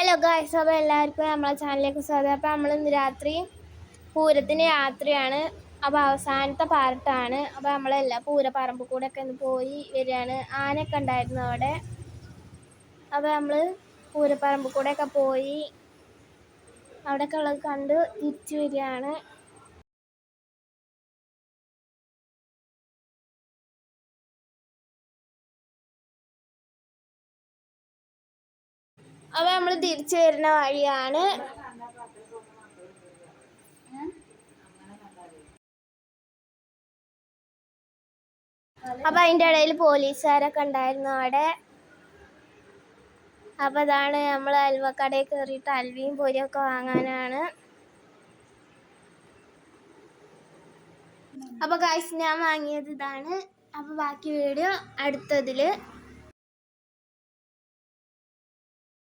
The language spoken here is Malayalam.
ഹലോ ഗായ്സ്, അപ്പോൾ എല്ലാവർക്കും നമ്മളെ ചാനലിലേക്ക് സ്വാഗതം. അപ്പോൾ നമ്മളിന്ന് രാത്രി പൂരത്തിന് യാത്രയാണ്. അപ്പോൾ അവസാനത്തെ പാർട്ടാണ്. അപ്പോൾ നമ്മളെല്ലാം പൂരപ്പറമ്പ് കൂടെ ഒക്കെ ഒന്ന് പോയി വരികയാണ്. ആനയൊക്കെ ഉണ്ടായിരുന്നു അവിടെ. അപ്പോൾ നമ്മൾ പൂരപ്പറമ്പ് കൂടെ ഒക്കെ പോയി അവിടെയൊക്കെ ഉള്ളത് കണ്ട് തിരിച്ചു വരികയാണ്. അപ്പോൾ നമ്മൾ തിരിച്ചു വരുന്ന വഴിയാണ്. അപ്പോൾ അതിൻ്റെ ഇടയിൽ പോലീസുകാരൊക്കെ ഉണ്ടായിരുന്നു അവിടെ. അപ്പോൾ അതാണ് നമ്മൾ അൽവക്കടയിൽ കയറിയിട്ട് അൽവയും പൊരിയൊക്കെ വാങ്ങാനാണ്. അപ്പോൾ ഗൈസ്, ഞാൻ വാങ്ങിയത് ഇതാണ്. അപ്പോൾ ബാക്കി വീഡിയോ അടുത്തതിൽ